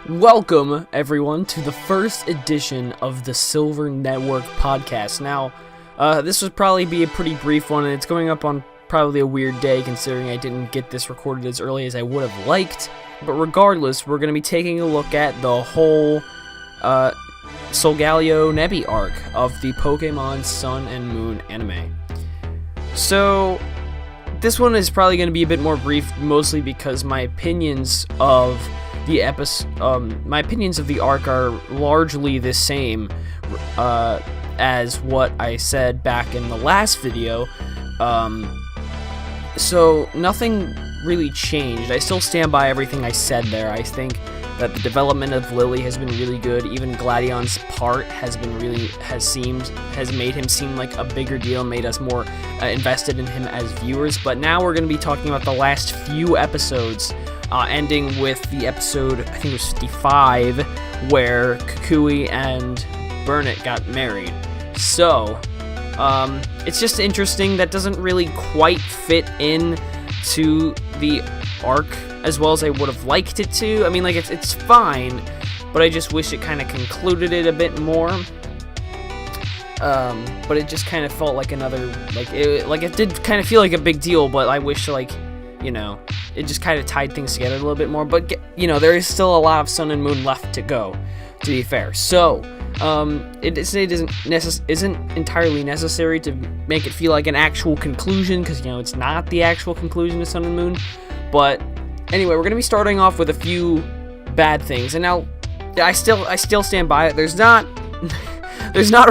Welcome, everyone, to the first edition of the Silver Network podcast. Now, this would probably be a pretty brief one, and it's going up on probably a weird day, considering I didn't get this recorded as early as I would have liked. But regardless, we're going to be taking a look at the whole Solgaleo Nebby arc of the Pokémon Sun and Moon anime. So, this one is probably going to be a bit more brief, mostly because my opinions of the arc are largely the same as what I said back in the last video. So nothing really changed. I still stand by everything I said there. I think that the development of Lillie has been really good. Even Gladion's part has made him seem like a bigger deal, made us more invested in him as viewers. But now we're going to be talking about the last few episodes, ending with the episode, I think it was 55, where Kukui and Burnett got married. So, it's just interesting. That doesn't really quite fit in to the arc as well as I would have liked it to. I mean, like, it's fine, but I just wish it kind of concluded it a bit more. But it just kind of felt like another, it did kind of feel like a big deal, but I wish, it just kind of tied things together a little bit more. But, there is still a lot of Sun and Moon left to go, to be fair. So, it isn't entirely necessary to make it feel like an actual conclusion, because, it's not the actual conclusion of Sun and Moon. But, anyway, we're going to be starting off with a few bad things. And now, I still stand by it. There's not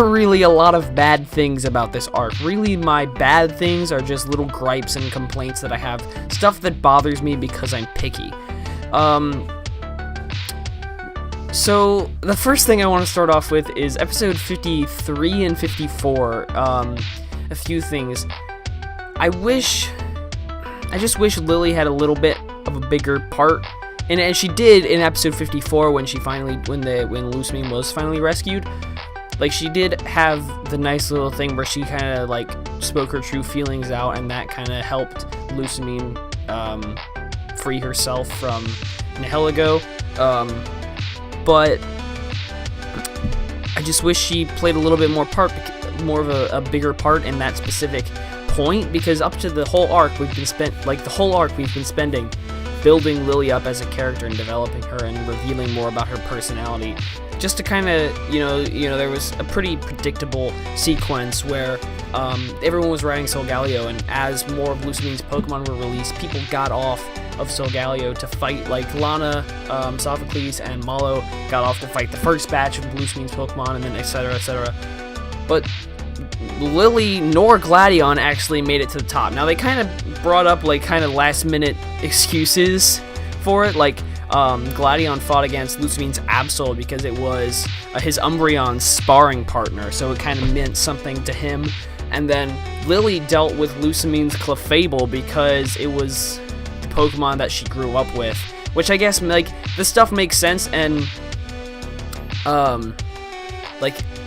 really a lot of bad things about this arc. Really, my bad things are just little gripes and complaints that I have. Stuff that bothers me because I'm picky. So, the first thing I want to start off with is episode 53 and 54. A few things. I just wish Lillie had a little bit of a bigger part. And she did in episode 54 when Lusamine was finally rescued. Like, she did have the nice little thing where she kind of, spoke her true feelings out, and that kind of helped Lusamine, free herself from Nihilego. But I just wish she played a little bit more of a bigger part in that specific point, because up to the whole arc we've been spending building Lillie up as a character and developing her and revealing more about her personality. Just to kind of, there was a pretty predictable sequence where everyone was riding Solgaleo, and as more of Lusamine's Pokemon were released, people got off of Solgaleo to fight, like Lana, Sophocles, and Malo got off to fight the first batch of Lusamine's Pokemon, and then etc, etc. But Lillie nor Gladion actually made it to the top. Now, they kind of brought up, last-minute excuses for it, Gladion fought against Lusamine's Absol because it was his Umbreon's sparring partner, so it kind of meant something to him. And then Lillie dealt with Lusamine's Clefable because it was the Pokemon that she grew up with, which I guess, this stuff makes sense, and,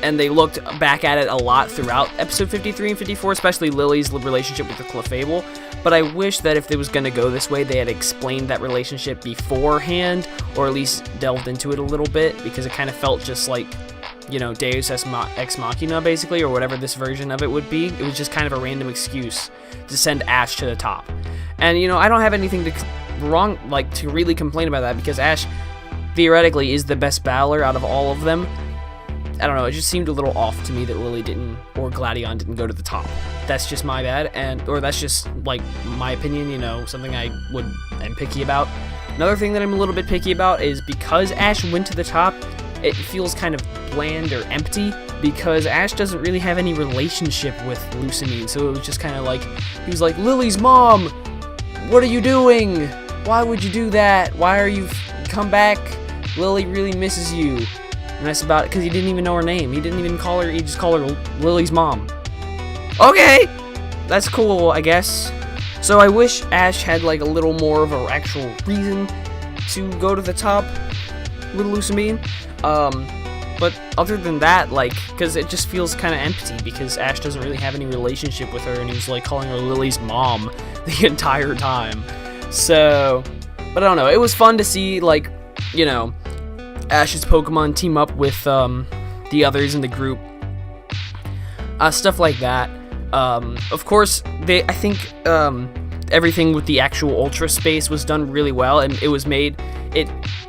and they looked back at it a lot throughout episode 53 and 54, especially Lillie's relationship with the Clefable. But I wish that if it was going to go this way, they had explained that relationship beforehand, or at least delved into it a little bit, because it kind of felt just like, Deus Ex Machina, basically, or whatever this version of it would be. It was just kind of a random excuse to send Ash to the top. And, I don't have anything to really complain about that, because Ash, theoretically, is the best battler out of all of them. I don't know, it just seemed a little off to me that Lillie didn't, or Gladion didn't go to the top. That's just my bad, or that's just, my opinion, something I'm picky about. Another thing that I'm a little bit picky about is because Ash went to the top, it feels kind of bland or empty, because Ash doesn't really have any relationship with Lusamine, so it was just kind of he was like, Lillie's mom, what are you doing? Why would you do that? Why are you, come back, Lillie really misses you. And that's about it, because he didn't even know her name. He didn't even call her, he just called her Lillie's mom. Okay! That's cool, I guess. So I wish Ash had, a little more of an actual reason to go to the top with Lusamine. But other than that, because it just feels kind of empty, because Ash doesn't really have any relationship with her, and he was, calling her Lillie's mom the entire time. So, but I don't know, it was fun to see, Ash's Pokemon team up with the others in the group. Stuff like that. Of course, I think everything with the actual Ultra Space was done really well, and it was made,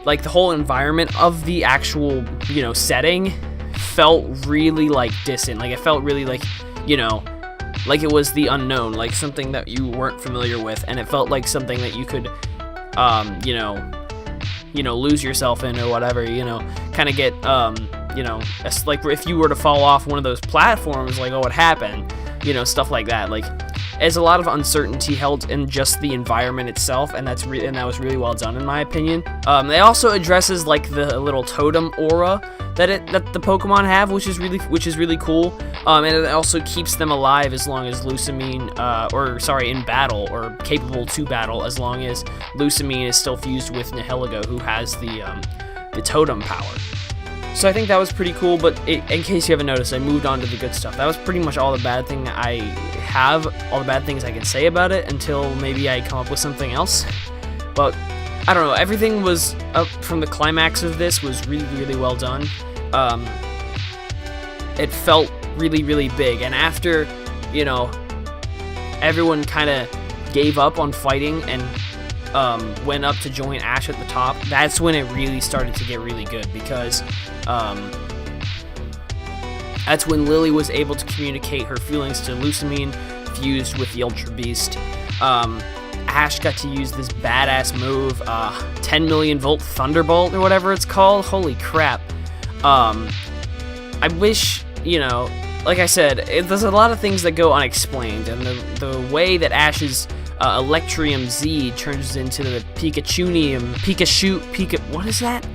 like, the whole environment of the actual, setting felt really, like, distant. Like, it felt really, like, like it was the unknown, like something that you weren't familiar with, and it felt like something that you could, lose yourself in or whatever, kind of get, like if you were to fall off one of those platforms, like, oh, what happened, stuff like that. Like, there's a lot of uncertainty held in just the environment itself, and that was really well done in my opinion. It also addresses like the little totem aura that the Pokemon have, which is really cool. And it also keeps them alive as long as in battle, or capable to battle, as long as Lusamine is still fused with Nihilego, who has the totem power. So I think that was pretty cool, but in case you haven't noticed, I moved on to the good stuff. That was pretty much all the bad things I can say about it, until maybe I come up with something else. But I don't know, everything was up from the climax of this was really, really well done. It felt really, really big, and after, everyone kind of gave up on fighting and went up to join Ash at the top, that's when it really started to get really good, because that's when Lillie was able to communicate her feelings to Lusamine, fused with the Ultra Beast. Ash got to use this badass move, 10 million volt Thunderbolt, or whatever it's called. Holy crap. I wish, like I said, there's a lot of things that go unexplained, and the way that Ash's Electrium Z turns into the what is that?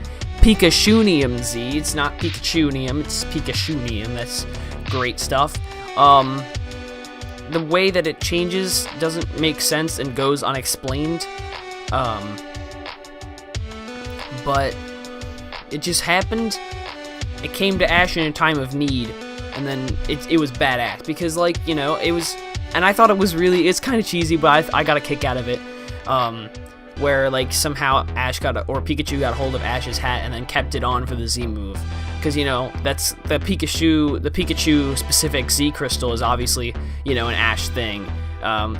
Pikachunium Z. It's not Pikachunium, it's Pikachunium. That's great stuff. The way that it changes doesn't make sense and goes unexplained. But it just happened. It came to Ash in a time of need, and then it was badass, because, like, it was, and I thought it was really, it's kind of cheesy, but I got a kick out of it, where, like, somehow Pikachu got a hold of Ash's hat and then kept it on for the Z move, because, that's the Pikachu specific Z crystal is obviously, an Ash thing.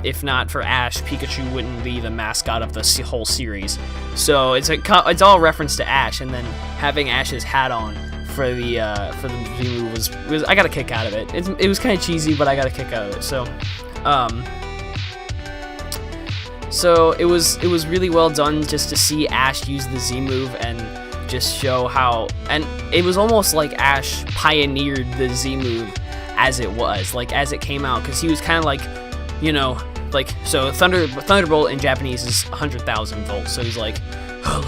If not for Ash, Pikachu wouldn't be the mascot of the whole series. So it's all reference to Ash, and then having Ash's hat on for the Z move was I got a kick out of it. It was kind of cheesy, but I got a kick out of it. So it was really well done just to see Ash use the Z move and just show how, and it was almost like Ash pioneered the Z move as it was, like as it came out, because he was kind of like, so Thunderbolt in Japanese is 100,000 volts, so he's like, oh,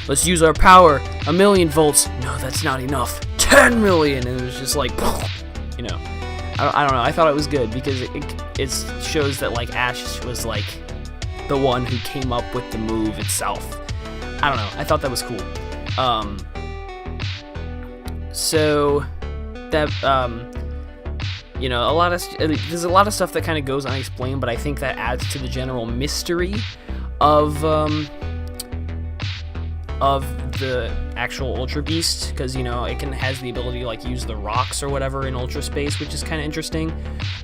let's use our power, 1,000,000 volts. No, that's not enough. 10 million, and it was just like, I don't know. I thought it was good because it shows that, like, Ash was like the one who came up with the move itself. I don't know. I thought that was cool. So that there's a lot of stuff that kind of goes unexplained, but I think that adds to the general mystery of the actual Ultra Beast, because it has the ability to, like, use the rocks or whatever in Ultra Space, which is kind of interesting.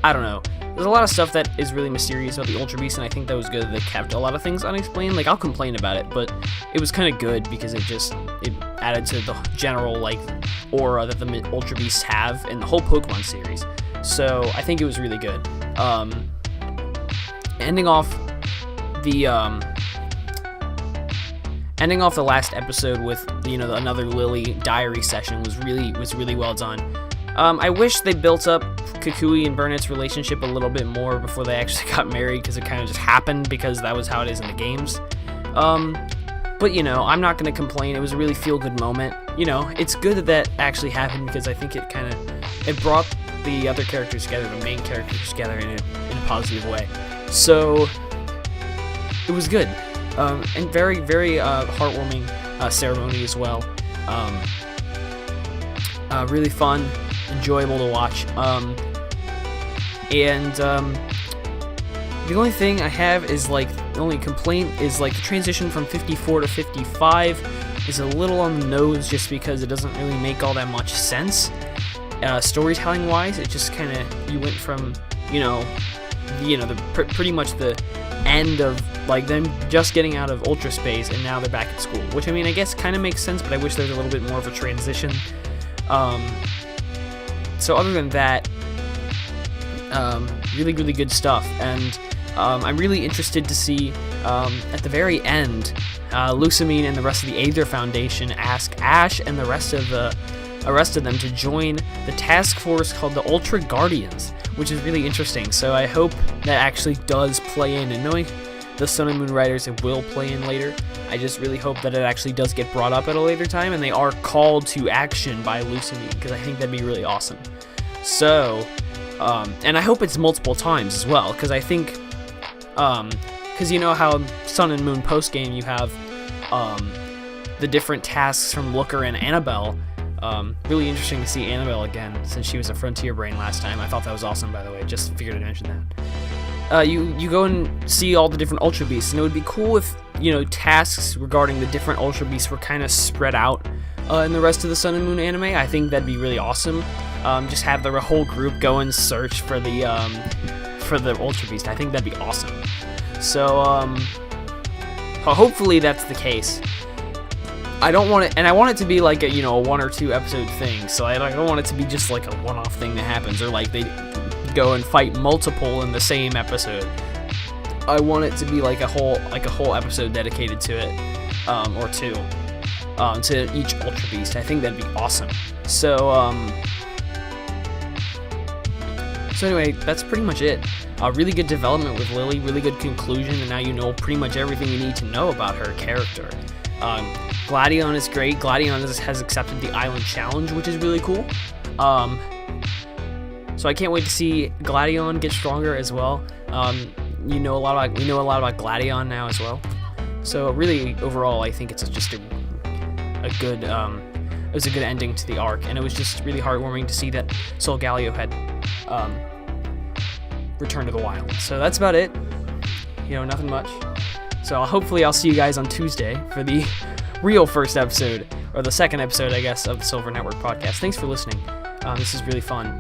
I don't know. There's a lot of stuff that is really mysterious about the Ultra Beast, and I think that was good that they kept a lot of things unexplained. Like, I'll complain about it, but it was kind of good because it added to the general, like, aura that the Ultra Beasts have in the whole Pokemon series. So I think it was really good. Ending off the last episode with another Lillie diary session was really well done. I wish they built up Kukui and Burnett's relationship a little bit more before they actually got married, because it kind of just happened because that was how it is in the games. But I'm not gonna complain. It was a really feel-good moment. It's good that actually happened, because I think it brought the other characters together, the main characters together in a positive way. So it was good. And very, very heartwarming ceremony as well. Really fun, enjoyable to watch. The only thing I have is, like, the only complaint is, like, the transition from 54 to 55 is a little on the nose just because it doesn't really make all that much sense. Storytelling wise, it just kind of, you went from, pretty much the end of like them just getting out of Ultra Space and now they're back at school, which I mean I guess kind of makes sense, but I wish there was a little bit more of a transition. So other than that, really good stuff, and I'm really interested to see at the very end, Lusamine and the rest of the Aether Foundation ask Ash and the rest of them to join the task force called the Ultra Guardians, which is really interesting. So I hope that actually does play in, and knowing the Sun and Moon writers, it will play in later. I just really hope that it actually does get brought up at a later time and they are called to action by Lusamine, because I think that'd be really awesome. So, and I hope it's multiple times as well, because I think, because you know how Sun and Moon post-game you have the different tasks from Looker and Annabelle. Really interesting to see Annabelle again, since she was a Frontier Brain last time. I thought that was awesome, by the way, just figured I'd mention that. You go and see all the different Ultra Beasts, and it would be cool if, tasks regarding the different Ultra Beasts were kind of spread out in the rest of the Sun and Moon anime. I think that'd be really awesome. Just have the whole group go and search for the Ultra Beast. I think that'd be awesome. So, hopefully that's the case. I don't want it, and I want it to be like a, a 1 or 2 episode thing, so I don't want it to be just like a one-off thing that happens, or like they go and fight multiple in the same episode. I want it to be like a whole episode dedicated to it, or 2, to each Ultra Beast. I think that'd be awesome. So anyway, that's pretty much it. Really good development with Lillie, really good conclusion, and now you know pretty much everything you need to know about her character. Gladion is great. Gladion has accepted the Island Challenge, which is really cool. So I can't wait to see Gladion get stronger as well. We know a lot about Gladion now as well. So really, overall, I think it's just a good it was a good ending to the arc, and it was just really heartwarming to see that Solgaleo had returned to the wild. So that's about it. Nothing much. So hopefully I'll see you guys on Tuesday for the real first episode, or the second episode, I guess, of the Silver Network podcast. Thanks for listening. This is really fun.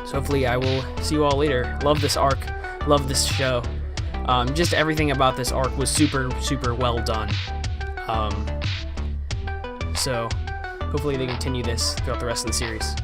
So hopefully I will see you all later. Love this arc. Love this show. Just everything about this arc was super well done. So hopefully they continue this throughout the rest of the series.